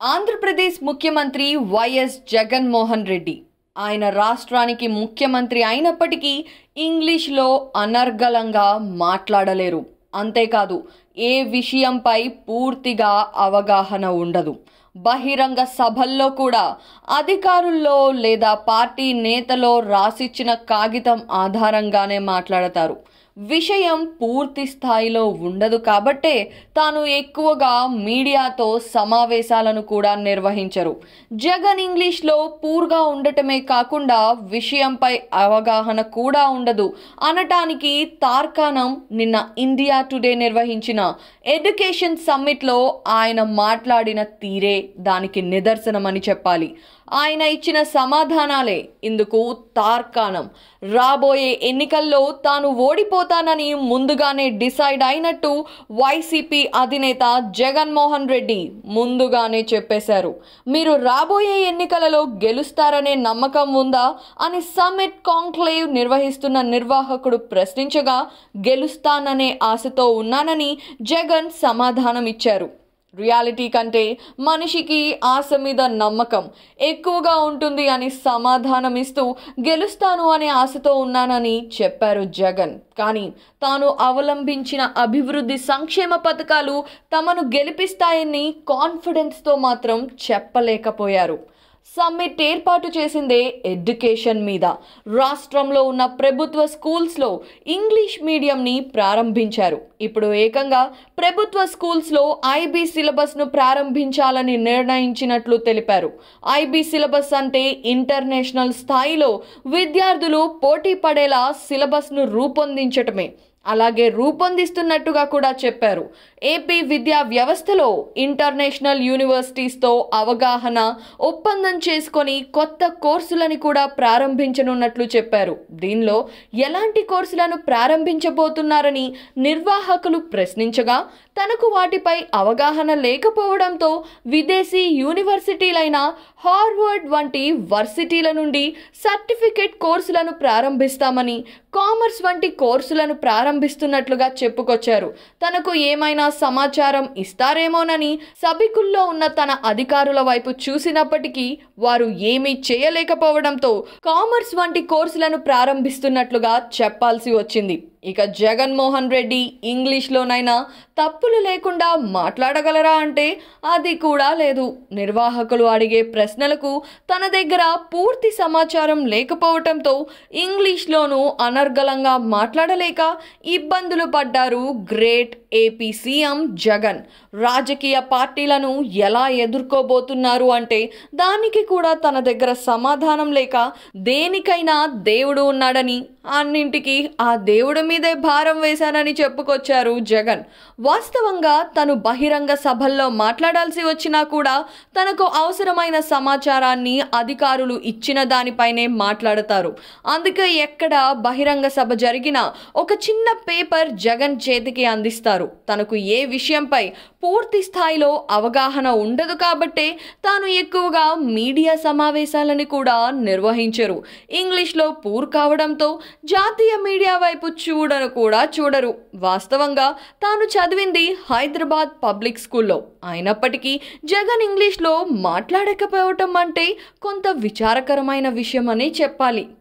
ఆంధ్రప్రదేశ్ ముఖ్యమంత్రి వైఎస్ జగన్మోహన్ రెడ్డి ఆయన రాష్ట్రానికి ముఖ్యమంత్రి అయినప్పటికీ ఇంగ్లీష్లో అనర్గళంగా మాట్లాడలేరు. అంతేకాదు ఏ విషయంపై పూర్తిగా అవగాహన ఉండదు. బహిరంగ సభల్లో కూడా అధికారుల్లో లేదా పార్టీ నేతలో రాసిచ్చిన కాగితం ఆధారంగానే మాట్లాడతారు. విషయం పూర్తి స్థాయిలో ఉండదు కాబట్టే తాను ఎక్కువగా మీడియాతో సమావేశాలను కూడా నిర్వహించరు. జగన్ ఇంగ్లీష్లో పూర్గా ఉండటమే కాకుండా విషయంపై అవగాహన కూడా ఉండదు అనటానికి తార్కాణం నిన్న ఇండియా టుడే నిర్వహించిన ఎడ్యుకేషన్ సమ్మిట్లో ఆయన మాట్లాడిన తీరే దానికి నిదర్శనమని చెప్పాలి. ఆయన ఇచ్చిన సమాధానాలే ఇందుకు తార్కాణం. రాబోయే ఎన్నికల్లో తాను ఓడిపోతానని ముందుగానే డిసైడ్ అయినట్టు వైసీపీ అధినేత జగన్మోహన్ రెడ్డి ముందుగానే చెప్పేశారు. మీరు రాబోయే ఎన్నికలలో గెలుస్తారనే నమ్మకం ఉందా అని సమ్మిట్ కాంక్లేవ్ నిర్వహిస్తున్న నిర్వాహకుడు ప్రశ్నించగా గెలుస్తాననే ఆశతో ఉన్నానని జగన్ సమాధానం ఇచ్చారు. రియాలిటీ కంటే మనిషికి ఆశ మీద నమ్మకం ఎక్కువగా ఉంటుంది అని సమాధానం ఇస్తూ గెలుస్తాను అనే ఆశతో ఉన్నానని చెప్పారు జగన్. కానీ తాను అవలంబించిన అభివృద్ధి సంక్షేమ పథకాలు తమను గెలిపిస్తాయని కాన్ఫిడెన్స్తో మాత్రం చెప్పలేకపోయారు. సమ్మిట్ ఏర్పాటు చేసిందే ఎడ్యుకేషన్ మీద. రాష్ట్రంలో ఉన్న ప్రభుత్వ స్కూల్స్లో ఇంగ్లీష్ మీడియంని ప్రారంభించారు. ఇప్పుడు ఏకంగా ప్రభుత్వ స్కూల్స్లో ఐబీ సిలబస్ను ప్రారంభించాలని నిర్ణయించినట్లు తెలిపారు. ఐబీ సిలబస్ అంటే ఇంటర్నేషనల్ స్థాయిలో విద్యార్థులు పోటీ పడేలా సిలబస్ను రూపొందించటమే. అలాగే రూపొందిస్తున్నట్టుగా కూడా చెప్పారు. ఏపీ విద్యా వ్యవస్థలో ఇంటర్నేషనల్ యూనివర్సిటీస్తో అవగాహన ఒప్పందం చేసుకొని కొత్త కోర్సులని కూడా ప్రారంభించనున్నట్లు చెప్పారు. దీనిలో ఎలాంటి కోర్సులను ప్రారంభించబోతున్నారని నిర్వాహకులు ప్రశ్నించగా తనకు వాటిపై అవగాహన లేకపోవడంతో విదేశీ యూనివర్సిటీలైన హార్వర్డ్ వంటి వర్సిటీల నుండి సర్టిఫికేట్ కోర్సులను ప్రారంభిస్తామని, కామర్స్ వంటి కోర్సులను ప్రారంభిస్తున్నట్లుగా చెప్పుకొచ్చారు. తనకు ఏమైనా సమాచారం ఇస్తారేమోనని సభికుల్లో ఉన్న తన అధికారుల వైపు చూసినప్పటికీ వారు ఏమీ చేయలేకపోవడంతో కామర్స్ వంటి కోర్సులను ప్రారంభిస్తున్నట్లుగా చెప్పాల్సి వచ్చింది. ఇక జగన్మోహన్ రెడ్డి ఇంగ్లీష్లోనైనా తప్పులు లేకుండా మాట్లాడగలరా అంటే అది కూడా లేదు. నిర్వాహకులు అడిగే ప్రశ్నలకు తన దగ్గర పూర్తి సమాచారం లేకపోవడంతో ఇంగ్లీష్లోనూ అనర్గళంగా మాట్లాడలేక ఇబ్బందులు పడ్డారు గ్రేట్ ఏపీ సీఎం జగన్. రాజకీయ పార్టీలను ఎలా ఎదుర్కోబోతున్నారు అంటే దానికి కూడా తన దగ్గర సమాధానం లేక దేనికైనా దేవుడు ఉన్నాడని, అన్నింటికీ ఆ దేవుడి మీదే భారం వేశానని చెప్పుకొచ్చారు జగన్. వాస్తవంగా తను బహిరంగ సభల్లో మాట్లాడాల్సి వచ్చినా కూడా తనకు అవసరమైన సమాచారాన్ని అధికారులు ఇచ్చిన దానిపైనే మాట్లాడతారు. అందుకే ఎక్కడ బహిరంగ సభ జరిగినా ఒక చిన్న పేపర్ జగన్ చేతికి అందిస్తారు. తనకు ఏ విషయంపై పూర్తి స్థాయిలో అవగాహన ఉండదు కాబట్టే తాను ఎక్కువగా మీడియా సమావేశాలని కూడా నిర్వహించరు. ఇంగ్లీష్లో పూర్ కావడంతో జాతీయ మీడియా వైపు చూడరు. వాస్తవంగా తాను చదివింది హైదరాబాద్ పబ్లిక్ స్కూల్లో అయినప్పటికీ జగన్ ఇంగ్లీష్లో మాట్లాడకపోవటం అంటే కొంత విచారకరమైన విషయం అనే చెప్పాలి.